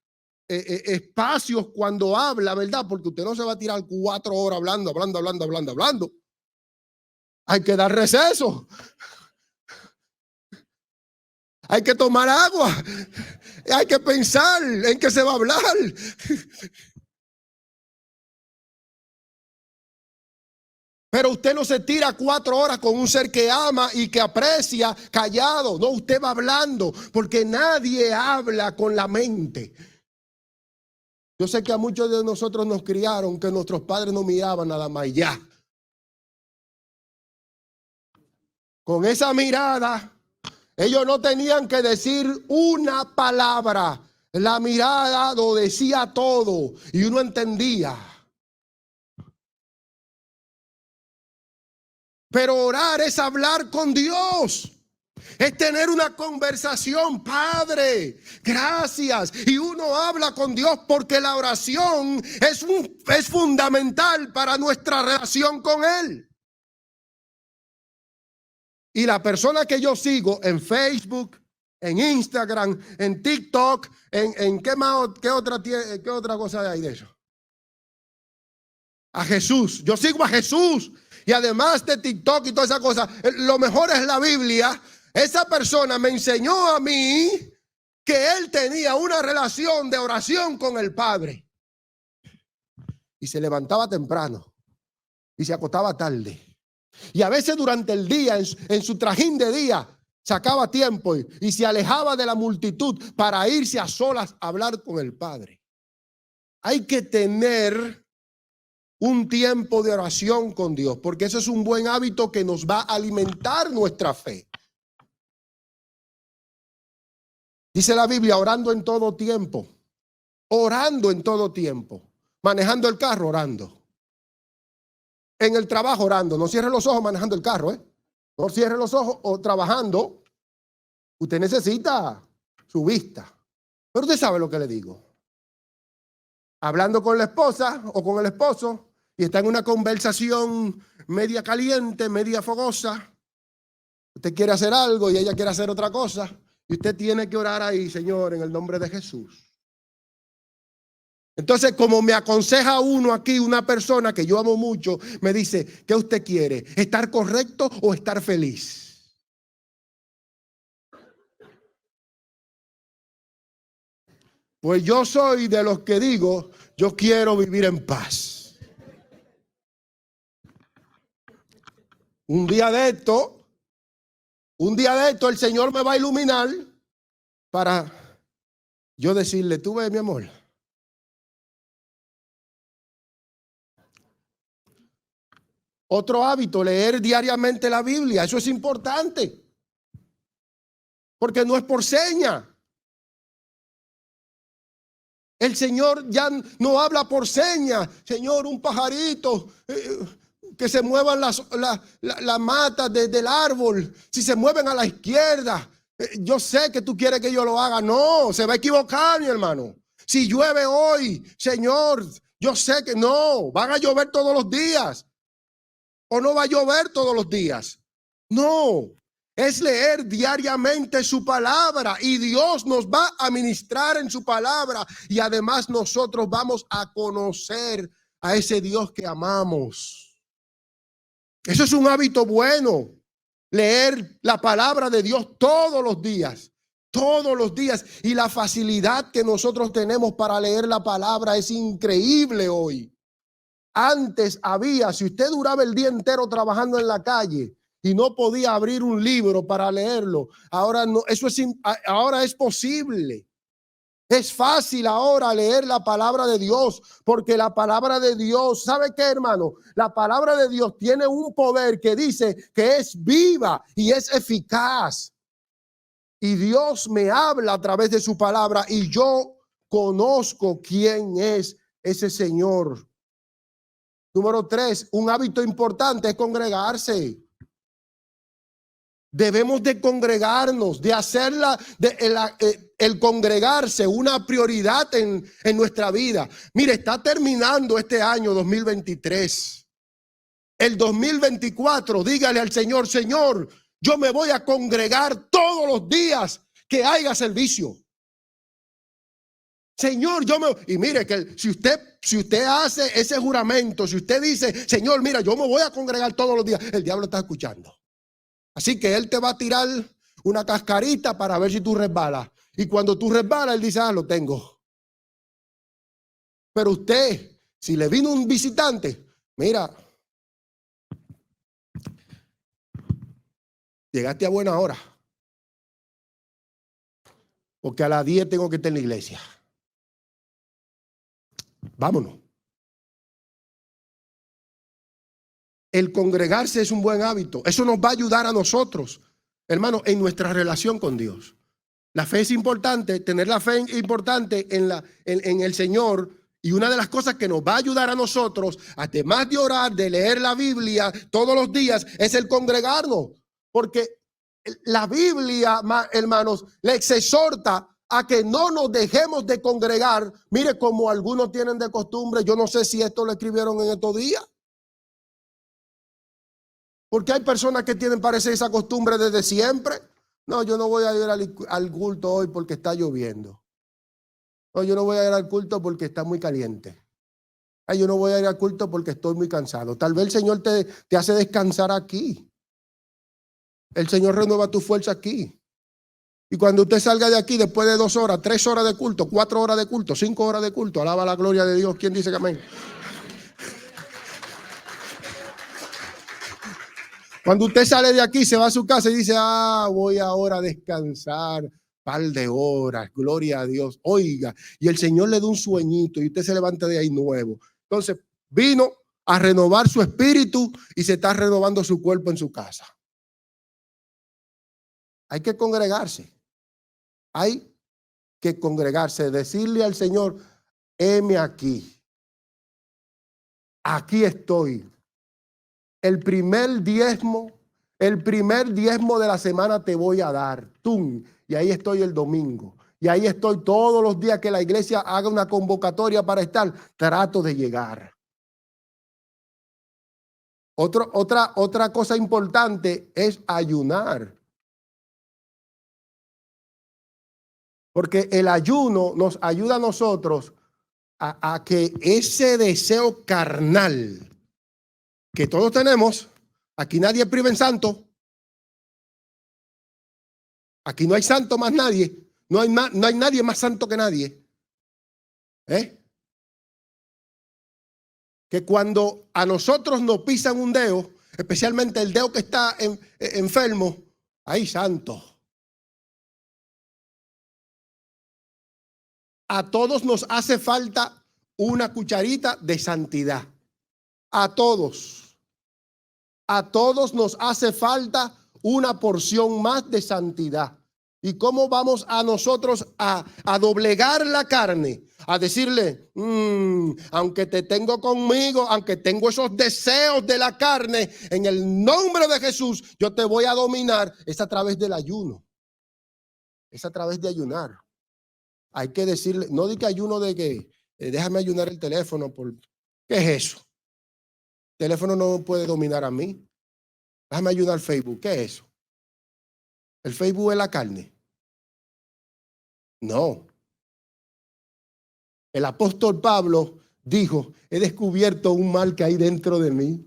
espacios cuando habla, ¿verdad? Porque usted no se va a tirar 4 horas hablando. Hay que dar receso. Hay que tomar agua. Hay que pensar en qué se va a hablar. Pero usted no se tira 4 horas con un ser que ama y que aprecia callado. No, usted va hablando porque nadie habla con la mente. Yo sé que a muchos de nosotros nos criaron que nuestros padres no miraban nada más y ya. Con esa mirada, ellos no tenían que decir una palabra. La mirada lo decía todo y uno entendía. Pero orar es hablar con Dios. Es tener una conversación, Padre, gracias. Y uno habla con Dios porque la oración es fundamental para nuestra relación con Él. Y la persona que yo sigo en Facebook, en Instagram, en TikTok, en qué otra cosa hay de eso. A Jesús. Yo sigo a Jesús. Y además de TikTok y toda esa cosa, lo mejor es la Biblia. Esa persona me enseñó a mí que él tenía una relación de oración con el Padre. Y se levantaba temprano y se acostaba tarde. Y a veces durante el día, en su trajín de día, Sacaba tiempo y se alejaba de la multitud para irse a solas a hablar con el Padre. Hay que tener un tiempo de oración con Dios, porque eso es un buen hábito que nos va a alimentar nuestra fe. Dice la Biblia, orando en todo tiempo. Orando en todo tiempo. Manejando el carro, orando. En el trabajo, orando. No cierre los ojos manejando el carro, ¿eh? No cierre los ojos o trabajando. Usted necesita su vista. Pero usted sabe lo que le digo. Hablando con la esposa o con el esposo y está en una conversación media caliente, media fogosa. Usted quiere hacer algo y ella quiere hacer otra cosa. Y usted tiene que orar ahí, Señor, en el nombre de Jesús. Entonces, como me aconseja uno aquí, una persona que yo amo mucho, me dice, ¿qué usted quiere? ¿Estar correcto o estar feliz? Pues yo soy de los que digo, yo quiero vivir en paz. Un día de esto el Señor me va a iluminar para yo decirle, tú ves, mi amor. Otro hábito, leer diariamente la Biblia. Eso es importante. Porque no es por seña. El Señor ya no habla por seña. Señor, un pajarito, que se muevan las matas del árbol. Si se mueven a la izquierda, yo sé que tú quieres que yo lo haga. No, se va a equivocar, mi hermano. Si llueve hoy, Señor, yo sé que no. Van a llover todos los días. ¿O no va a llover todos los días? No, es leer diariamente su palabra y Dios nos va a ministrar en su palabra y además nosotros vamos a conocer a ese Dios que amamos. Eso es un hábito bueno, leer la palabra de Dios todos los días. Todos los días. Y la facilidad que nosotros tenemos para leer la palabra es increíble hoy. Antes había, si usted duraba el día entero trabajando en la calle y no podía abrir un libro para leerlo, ahora no, ahora es posible. Es fácil ahora leer la palabra de Dios, porque la palabra de Dios, ¿sabe qué, hermano? La palabra de Dios tiene un poder que dice que es viva y es eficaz. Y Dios me habla a través de su palabra y yo conozco quién es ese Señor. Número 3, un hábito importante es congregarse. Debemos de congregarnos, de hacerla, el congregarse una prioridad en nuestra vida. Mire, está terminando este año 2023. El 2024, dígale al Señor, Señor, yo me voy a congregar todos los días que haya servicio. Señor, y mire que si usted hace ese juramento, si usted dice, Señor, mira, yo me voy a congregar todos los días, el diablo está escuchando. Así que él te va a tirar una cascarita para ver si tú resbalas. Y cuando tú resbalas, él dice, lo tengo. Pero usted, si le vino un visitante, mira, llegaste a buena hora. Porque a las 10 tengo que estar en la iglesia. Vámonos. El congregarse es un buen hábito. Eso nos va a ayudar a nosotros, hermano, en nuestra relación con Dios. La fe es importante, tener la fe importante en el Señor. Y una de las cosas que nos va a ayudar a nosotros, además de orar, de leer la Biblia todos los días, es el congregarnos. Porque la Biblia, hermanos, les exhorta a que no nos dejemos de congregar. Mire, como algunos tienen de costumbre, yo no sé si esto lo escribieron en estos días. Porque hay personas que tienen, parece, esa costumbre desde siempre. No, yo no voy a ir al culto hoy porque está lloviendo. No, yo no voy a ir al culto porque está muy caliente. Ay, yo no voy a ir al culto porque estoy muy cansado. Tal vez el Señor te hace descansar aquí. El Señor renueva tu fuerza aquí. Y cuando usted salga de aquí, después de 2 horas, 3 horas de culto, 4 horas de culto, 5 horas de culto, alaba la gloria de Dios. ¿Quién dice que amén? Cuando usted sale de aquí, se va a su casa y dice, voy ahora a descansar, par de horas, gloria a Dios. Oiga, y el Señor le da un sueñito y usted se levanta de ahí nuevo. Entonces, vino a renovar su espíritu y se está renovando su cuerpo en su casa. Hay que congregarse. Hay que congregarse, decirle al Señor, heme aquí. Aquí estoy. El primer diezmo de la semana te voy a dar. ¡Tum! Y ahí estoy el domingo. Y ahí estoy todos los días que la iglesia haga una convocatoria para estar. Trato de llegar. Otra cosa importante es ayunar. Porque el ayuno nos ayuda a nosotros a que ese deseo carnal que todos tenemos, aquí nadie priva en santo. Aquí no hay santo más nadie. No hay nadie más santo que nadie. Que cuando a nosotros nos pisan un dedo, especialmente el dedo que está enfermo, hay santo. A todos nos hace falta una cucharita de santidad. A todos. A todos nos hace falta una porción más de santidad. ¿Y cómo vamos a nosotros a doblegar la carne? A decirle, aunque te tengo conmigo, aunque tengo esos deseos de la carne, en el nombre de Jesús, yo te voy a dominar. Es a través del ayuno. Es a través de ayunar. Hay que decirle, no di que ayuno de que déjame ayunar el teléfono. ¿Qué es eso? El teléfono no puede dominar a mí. Déjame ayunar Facebook. ¿Qué es eso? ¿El Facebook es la carne? No. El apóstol Pablo dijo, he descubierto un mal que hay dentro de mí.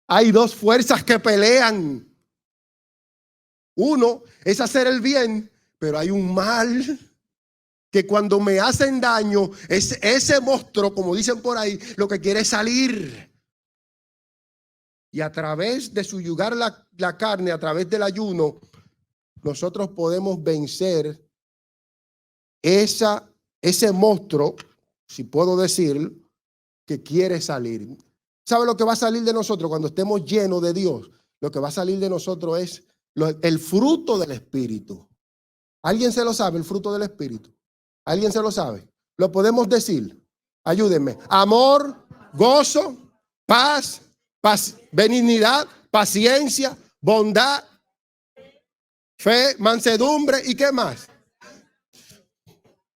Hay dos fuerzas que pelean. Uno es hacer el bien, pero hay un mal que cuando me hacen daño, ese monstruo, como dicen por ahí, lo que quiere es salir. Y a través de subyugar la carne, a través del ayuno, nosotros podemos vencer ese monstruo, si puedo decir, que quiere salir. ¿Sabe lo que va a salir de nosotros cuando estemos llenos de Dios? Lo que va a salir de nosotros es el fruto del Espíritu. ¿Alguien se lo sabe, el fruto del Espíritu? ¿Alguien se lo sabe? ¿Lo podemos decir? Ayúdenme. Amor, gozo, paz, benignidad, paciencia, bondad, fe, mansedumbre y ¿qué más?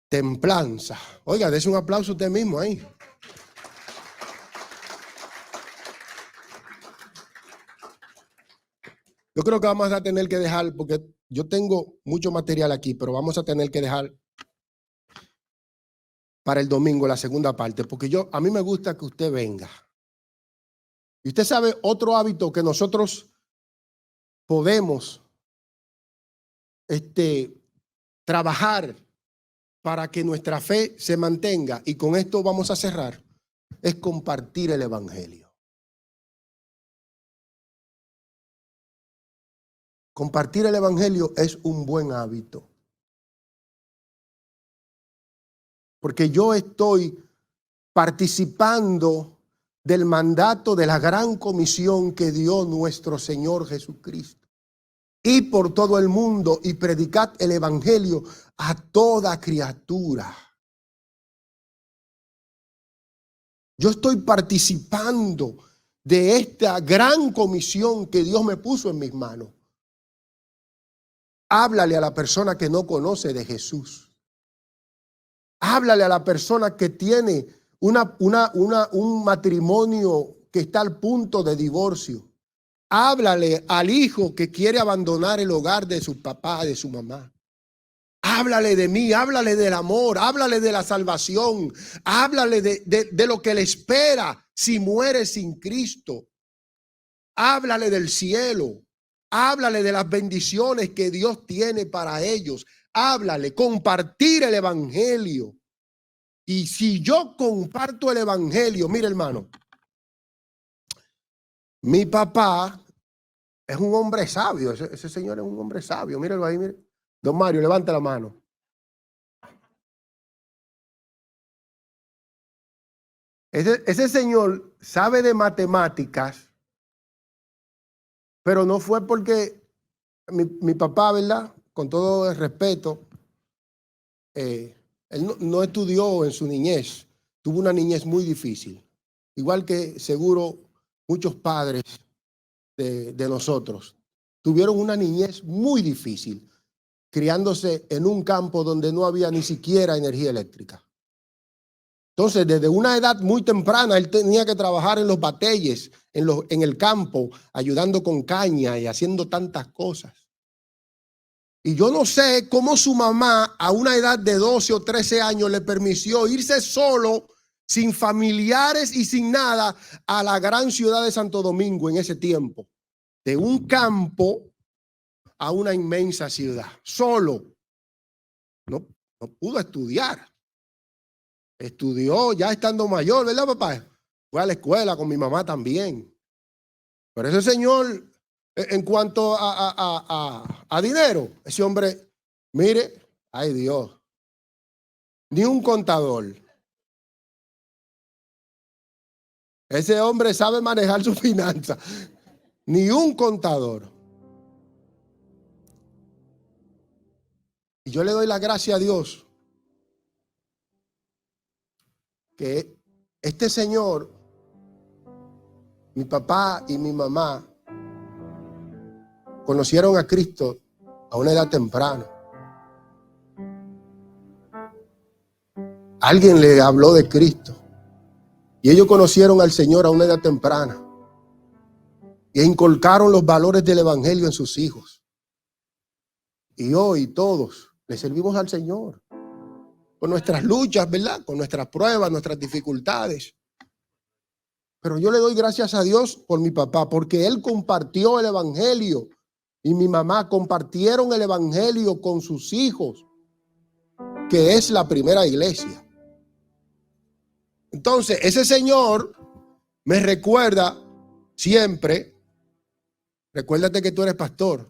Templanza. Oiga, dése un aplauso a usted mismo ahí. Yo creo que vamos a tener que dejar, porque yo tengo mucho material aquí, pero vamos a tener que dejar para el domingo la segunda parte, porque a mí me gusta que usted venga. Y usted sabe otro hábito que nosotros podemos trabajar para que nuestra fe se mantenga, y con esto vamos a cerrar, es compartir el evangelio. Compartir el evangelio es un buen hábito. Porque yo estoy participando del mandato de la gran comisión que dio nuestro Señor Jesucristo. Y por todo el mundo y predicad el evangelio a toda criatura. Yo estoy participando de esta gran comisión que Dios me puso en mis manos. Háblale a la persona que no conoce de Jesús. Háblale a la persona que tiene un matrimonio que está al punto de divorcio. Háblale al hijo que quiere abandonar el hogar de su papá, de su mamá. Háblale de mí, háblale del amor, háblale de la salvación, háblale de lo que le espera si muere sin Cristo. Háblale del cielo, háblale de las bendiciones que Dios tiene para ellos. Háblale, compartir el evangelio. Y si yo comparto el evangelio, mire hermano, mi papá es un hombre sabio. Ese señor es un hombre sabio. Míralo ahí, mire. Don Mario, levante la mano. Ese señor sabe de matemáticas, pero no fue porque mi papá, ¿verdad? Con todo el respeto, él no estudió en su niñez. Tuvo una niñez muy difícil. Igual que seguro muchos padres de nosotros tuvieron una niñez muy difícil, criándose en un campo donde no había ni siquiera energía eléctrica. Entonces, desde una edad muy temprana, él tenía que trabajar en los bateyes, en el campo, ayudando con caña y haciendo tantas cosas. Y yo no sé cómo su mamá, a una edad de 12 o 13 años, le permitió irse solo, sin familiares y sin nada, a la gran ciudad de Santo Domingo en ese tiempo. De un campo a una inmensa ciudad, solo. No pudo estudiar. Estudió ya estando mayor, ¿verdad, papá? Fue a la escuela con mi mamá también. Pero ese señor, en cuanto a dinero, ese hombre, mire, ay Dios, ni un contador. Ese hombre sabe manejar su finanza, ni un contador. Y yo le doy la gracia a Dios que este señor, mi papá y mi mamá, conocieron a Cristo a una edad temprana. Alguien le habló de Cristo y ellos conocieron al Señor a una edad temprana y inculcaron los valores del evangelio en sus hijos. Y hoy todos le servimos al Señor con nuestras luchas, ¿verdad? Con nuestras pruebas, nuestras dificultades. Pero yo le doy gracias a Dios por mi papá, porque él compartió el evangelio y mi mamá compartieron el evangelio con sus hijos, que es la primera iglesia. Entonces, ese señor me recuerda siempre, recuérdate que tú eres pastor.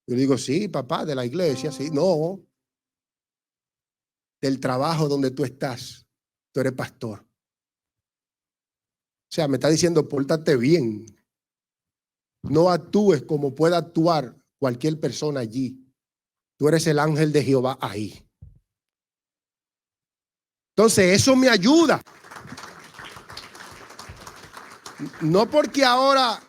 Yo digo, sí, papá, de la iglesia, sí. No, del trabajo donde tú estás, tú eres pastor. O sea, me está diciendo, pórtate bien. No actúes como pueda actuar cualquier persona allí. Tú eres el ángel de Jehová ahí. Entonces, eso me ayuda. No porque ahora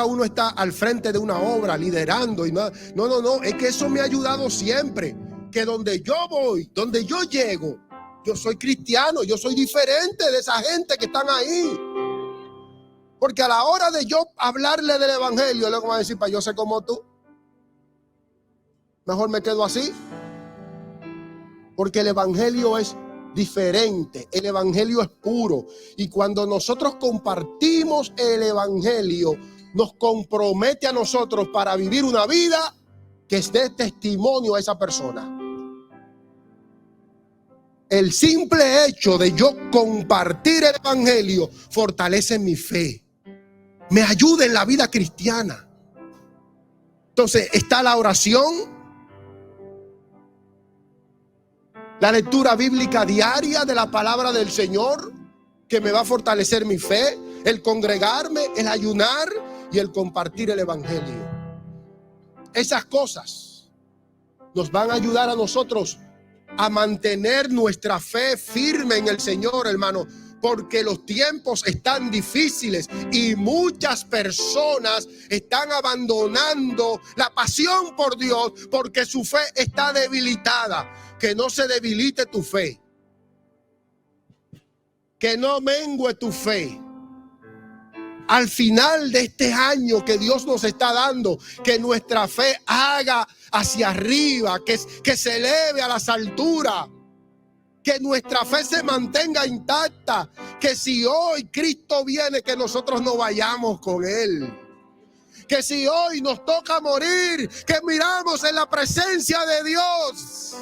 uno está al frente de una obra, liderando y nada. No. Es que eso me ha ayudado siempre. Que donde yo voy, donde yo llego, yo soy cristiano, yo soy diferente de esa gente que están ahí. Porque a la hora de yo hablarle del evangelio, luego van a decir, para yo ser como tú, mejor me quedo así. Porque el evangelio es diferente, el evangelio es puro. Y cuando nosotros compartimos el evangelio, nos compromete a nosotros para vivir una vida que dé testimonio a esa persona. El simple hecho de yo compartir el evangelio fortalece mi fe, me ayuda en la vida cristiana. Entonces está la oración, la lectura bíblica diaria de la palabra del Señor, que me va a fortalecer mi fe, el congregarme, el ayunar y el compartir el evangelio. Esas cosas nos van a ayudar a nosotros a mantener nuestra fe firme en el Señor, hermano, porque los tiempos están difíciles y muchas personas están abandonando la pasión por Dios porque su fe está debilitada. Que no se debilite tu fe, que no mengue tu fe. Al final de este año que Dios nos está dando, que nuestra fe haga hacia arriba, que se eleve a las alturas, que nuestra fe se mantenga intacta, que si hoy Cristo viene, que nosotros no vayamos con Él. Que si hoy nos toca morir, que miramos en la presencia de Dios.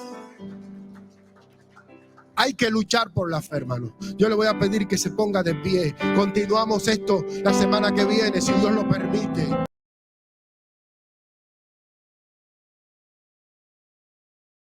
Hay que luchar por la fe, hermano. Yo le voy a pedir que se ponga de pie. Continuamos esto la semana que viene, si Dios lo permite.